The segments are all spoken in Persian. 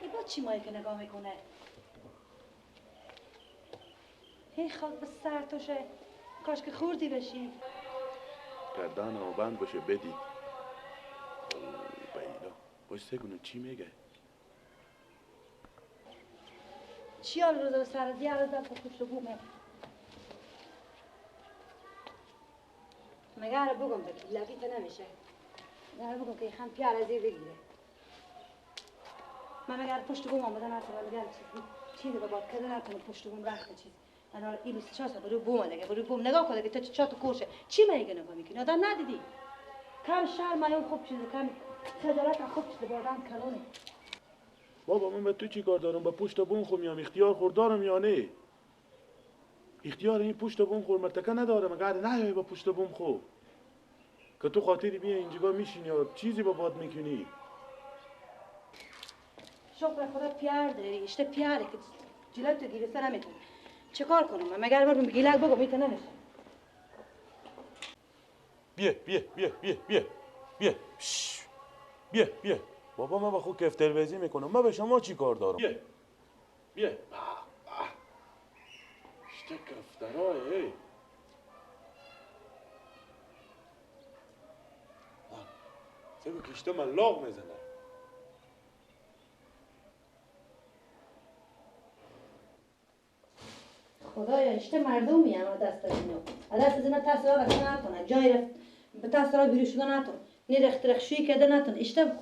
ای با چی مایی که نگاه میکنه؟ هی خاک به سر توشه، کاش که خوردی بشی. گردن و بند باشه بدی. او بیلا باش سگونو چی میگه؟ چی حال روز سر دیار زد به پشت بومه؟ مگه رو بگم بگی لگی تو نمیشه. مگه رو بگم که خان پیار از بگیره. من مگه پشت بوم آمدن نتونم مگه چیزی به باد کردن نتونم پشت بوم رخت چیز. من این 24 ساعت برو بوم لگه برو بوم نگاه کنه که تو چا تو کوشه چی میگه نگاه میکنی آدم ندیدی کم شرم ایون خوب چیزه کم خجالت خوب چیزه به آدم کلونه. بابا من به تو چی کار دارم؟ با پشت بوم خو میام اختیار خوردارم یا نه؟ اختیار این پشت بوم خور مرتکه ندارم اگر نه با پشت بوم خو که تو خاطری بیا اینجا میشینی یا چیزی با باد میکنی. شکر خدا پیار داری اشته پیاره که جلوی تو گیرسته نمیتونه چه کار کنم من مگر برم گیلک بگم میتونه نمیشه. بیا بیا بیا بیا بیا بیا بیا بیا بابا من با خود کفتر بازی میکنم من به شما چی کار دارم؟ بیا بیا اشته کفترهای سگو کشته من لاغ میزنه. خدایا اشته مردمی هم دست اینو دست از اینا تاثیر رفتن نتونه جای رفت به تاثیر بیرون شدن نتون نه رخترخشویی کرده نتون اشته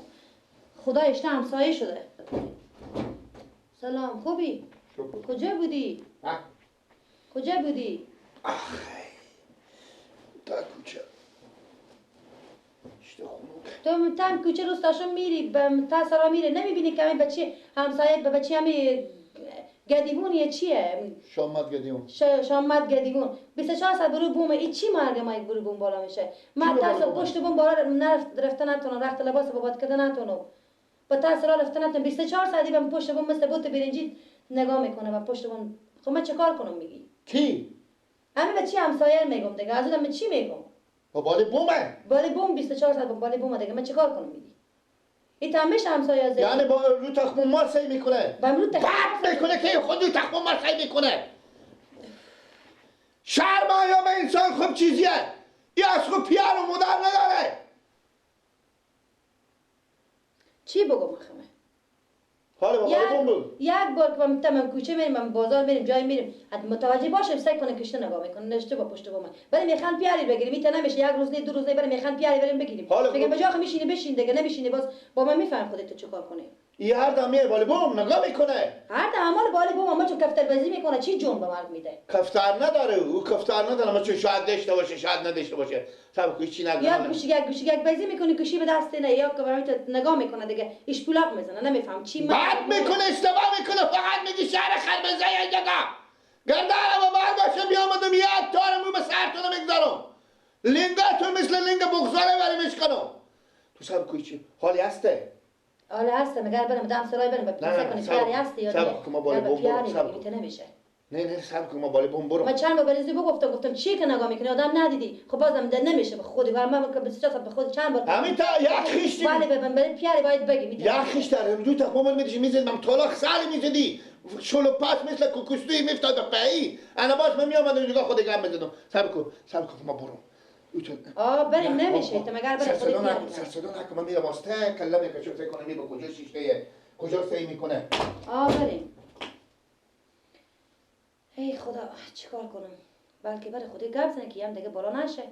خدا اشته همسایه شده. سلام خوبی؟ کجا بودی؟ کجا بودی؟ تا کوچه اشته خونوک تو تام کوچه روستاشو میری به تاثیر میره نمیبینی که همین بچه همسایه به بچه همین گدیگونیه چیه؟ شامت گدیگون 24 ساعت برو بومه این چی مرگ ما یک برو بوم بالا میشه من ترس پشت بوم بالا رفته نتونم رخت لباس بابات کده نتونم با ترس را رفته نتونم 24 ساعتی بهم پشت بوم مثل بوت برنجی نگاه میکنه و پشت بوم خب من چه کار کنم میگی کی؟ همین به چی همسایه میگم دیگه از اون چی میگم با بالی بومه؟ بالی بوم 24 ساعت با بالی بوم دیگه من چه کار کنم میگی این تنبش همسایه از یعنی با رو تخم مار سعی میکنه با رو بعد میکنه که خود رو تخم مار سعی میکنه شرم آیا به انسان خوب چیزیه این از خوب پیار و مدر نداره چی بگم خمه حالا با بالی بوم بود یک بار که من کوچه میریم من بازار میریم جای میریم حد متوجه باشم سعی کنه کشته نگاه میکنه نشته با پشت بوم ولی میخوان پیاری بگیریم میته نمیشه یک روز نه دو روز نه بریم میخوان پیاری بریم بگیریم میگم بجا میشینی بشین دیگه نمیشینی باز با من میفهم خودت تو چیکار کنی این هر دم میره بالی بوم نگاه میکنه هر دم مال بالی بوم اما چون کفتر بازی میکنه چی جون به مرد میده کفتر نداره او کفتر نداره اما چون شاید داشته باشه شاید نداشته باشه سب کوچ چی نگه یا گوشی بازی میکنی گوشی به دست نه یا که برای نگاه میکنه دیگه ایش پولاق میزنه نمیفهم چی بعد میکنه اشتباه میکنه فقط میگی شهر خربزه یا جگا گردارم و بار باشه بیامدم یک تارمو به سرتون میگذارم لینگاتون مثل لینگ بغزاره ولیمش کنم تو سب کوچی حالی هسته؟ حالی هسته مگر برم دم سرای برم بپیسه کنی پیاری هستی یا سب که ما بالی بوم برم سب نمیشه نه سب که ما بالی بوم برم من چند بار بریزی گفتم چی که نگاه میکنی آدم ندیدی خب بازم نمیشه به خودی من که بسیار به خود چند بار همین تا یک خیشتی ولی بریم پیاری باید بگی یک خیشت داره دو تا قومن میدیش میزد من طلاق سالی میزدی شلو پاس مثل کوکوستوی میفتاد به پایی انا باش من میامدم اینجا خود گم میزدم سب که ما برم بریم نمیشه تو مگر بریم خودی پیاری سرسدون نکن من میرم واسطه کلمه کشم فکر کنم با کجا شیشته کجا سعی میکنه بریم ای خدا چیکار کنم بلکه برای خودی گپ زنه که هم دیگه بالا نشه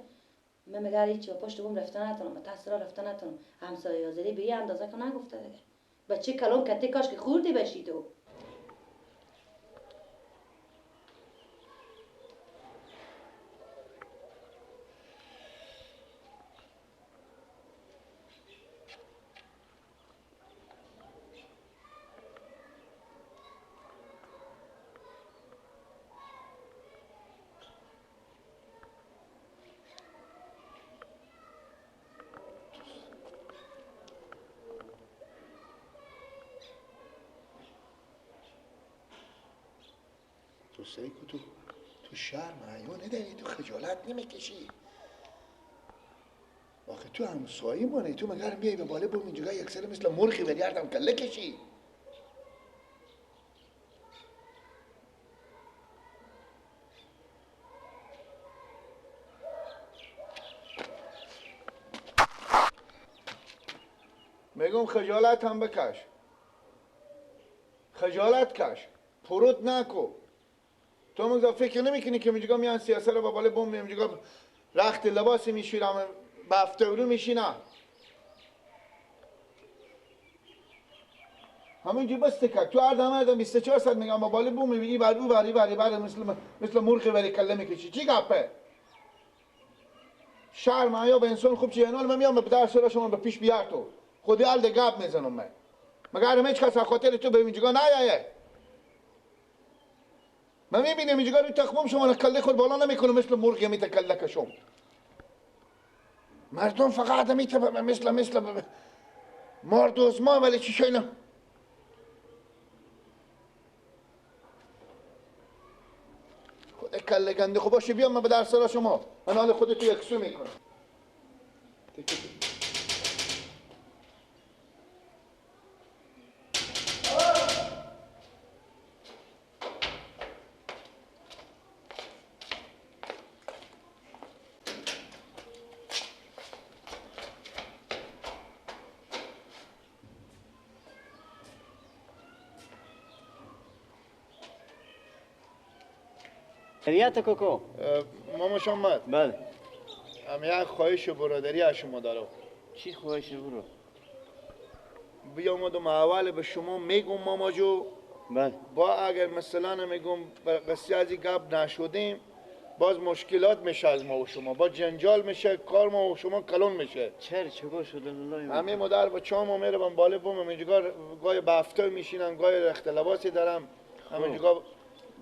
من مگر هیچی پشت بوم رفته نتونم با تاثیر رفته نتونم همسایه آزری به یه اندازه که نگفته دیگه بچه کلام کتی کاش که خوردی بشی تو تو سیکو تو شرم عیون نداری تو خجالت نمیکشی آخه تو همسایه مانه تو مگر میای به بالا بوم اینجا یک سر مثل مرخی ولی هردم کله کشی میگم خجالت هم بکش، خجالت کش، پروت نکو. تو مگه فکر نمیکنی که میگم میان سیاست رو با بالا بوم میگم رخت لباسی میشیرم بافتورو میشینم. همینجوری بسته که تو هر 24 ساعت میگم با بالا بوم میبینی بعد او بری مثل مرغ بری کله میکشی. چی گپه؟ شرم حیا به انسان خوب چیه؟ من میام به درس را شما به پیش بیار تو. خودی حال ده گپ میزنم من. مگر هیچ کس خاطر تو به اینجا نیایه. من میبینم اینجا رو تخمم شما کله خود بالا نمیکنه مثل مرغ میته کله کشم. مردم فقط میته مثل مردوز ما ولی چی شینا؟ خود کله گنده خوب باشه بیام من به درس را شما. من حال خودتو یکسو میکنم. خیریت کوکو؟ ماما شامت بله. هم یک خواهش برادری از شما دارم. چی خواهش برو؟ بیامدم اول به شما میگم ماما جو. بله. با اگر مثلا میگم بسیار از این گپ نشدیم باز مشکلات میشه از ما و شما، با جنجال میشه، کار ما و شما کلون میشه. چگاه شده الله؟ همین مادر با چهام میرم بالا بوم همینجا گاهی بافتر میشینم گاهی رخت لباسی دارم همینجا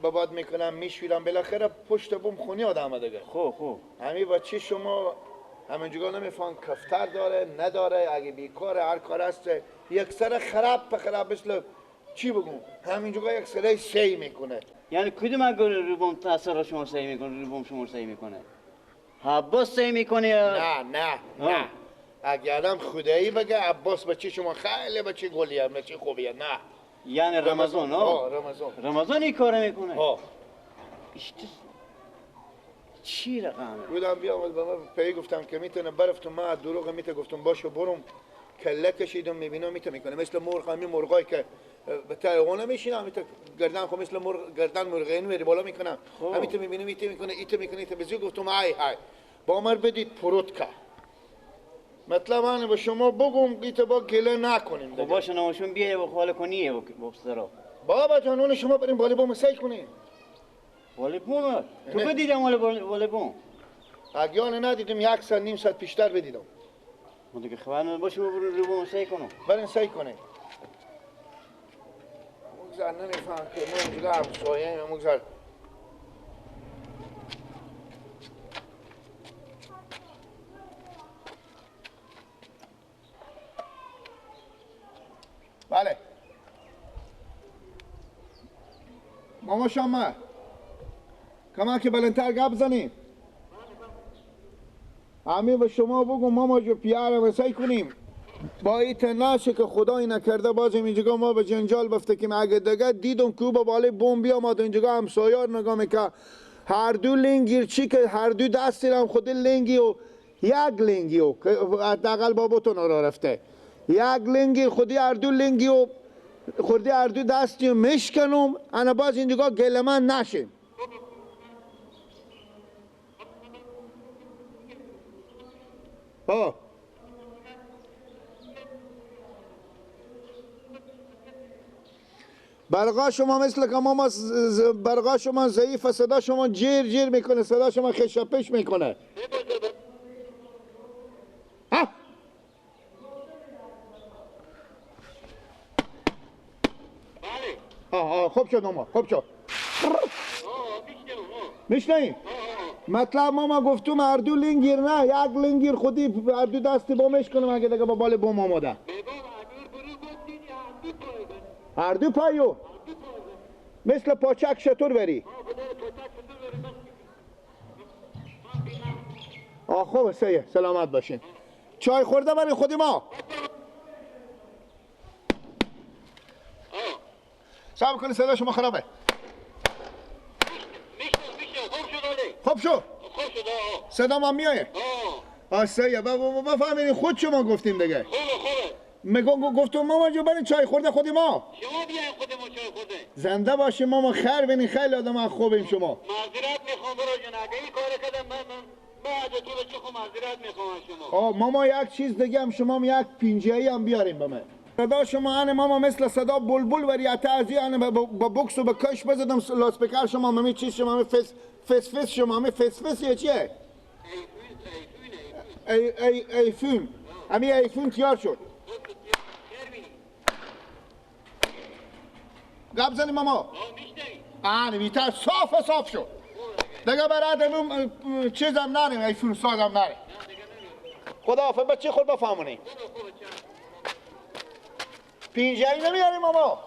باد میکنم میشویرم بالاخره پشت بوم خونی آدم دیگه. خوب همین بچه شما همینجا نمیفهم کفتر داره نداره، اگه بیکاره هر کار هست یک سر خراب مثل چی بگم همینجا یک سره سی میکنه. یعنی کدوم اگر روبم تاثیر شما سعی میکنه روبم شما سعی میکنه؟ عباس سعی میکنه یا نه اگه آدم خدایی بگه عباس بچه شما خیلی بچه گلیه بچه خوبیه. نه یعنی رمضان رمضان این کار میکنه. چی رقمه؟ بودم بیام به من پی گفتم که میتونه برفت و ما دروغ میته گفتم باشو برم کله کشیدم میبینم میکنه مثل مرغ همین مرغایی که به تایوان میشینه همیته گردن خو مثل مرغ گردن مرغین میری بالا میکنم همیته میبینم میکنه ایت بزی گفتم های با من بدید پروت که مطلب من به شما بگم ایت با گله نکنیم. خب باشه نماشون بیایه و خاله کنیه بابسترا بابا جانون شما بریم بالی بوم سعی کنیم. والی بوم؟ تو بدیدم والی بوم؟ اگیان ندیدم یک ساعت نیم ساعت پیشتر بدیدم. من دیگه خبر باشه برو بوم سعی کنم. برین سعی کنه. مگذار نمیفهم که ما اینجا همسایه مگذار. بله ماما شما کما که بلندتر گپ بزنیم. همین به شما بگم ماما جو پیاره و سعی کنیم با ایت نشه که خدایی نکرده باز اینجا ما به جنجال بفتکیم. اگه دیگه دیدم که با بالای بوم بیامد اینجا همسایار نگاه میکرد هر دو لنگیر چی که هر دو دستی هم خود لنگی و یک لنگی و حداقل باباتون را رفته یک لنگی خودی هر دو لنگی و خودی هر دو دستی و مشکنم انا باز اینجا گلمان نشیم. برقا شما مثل که ماما برقا شما ضعیف صدا شما جیر میکنه صدا شما خشپش میکنه. خوب شد ماما خوب شد. میشنی؟ مطلب ماما گفتم هر دو لنگیر نه یک لنگیر خودی هر دو دستی بومش کنم اگه دیگه با بال بوم آماده. هر دو پایو مثل پاچک شطور بری. خوب سیه سلامت باشین. چای خورده برای خودی ما. صبر کنی صدا شما خرابه. خوب شد. صدا ما میایه. سیه بفهمین خود شما گفتیم دیگه. گفتم ماما جو برین چای خورده خودی ما شما بیاین خود ما چای خورده. زنده باشی ماما خیر بینی خیلی آدم خوبیم شما معذرت میخوام برو جون اگه این کار کردم من از تو بچه خود معذرت میخوام از شما. ماما یک چیز دیگه هم شما یک پینجایی هم بیاریم به من صدا شما انه ماما مثل صدا بلبل وری اتا از این با بوکس و با کش بزدم لاسپیکر شما ممی چیز شما ممی فس شما ممی فس یا چیه ایفون امی ایفون تیار شد گپ زنی ماما آنه بیتر صاف شد دیگه برادم چیزم نریم ایفون سازم نریم خدا حافظ بچه خود بفهمونی پینجایی نمیاریم ماما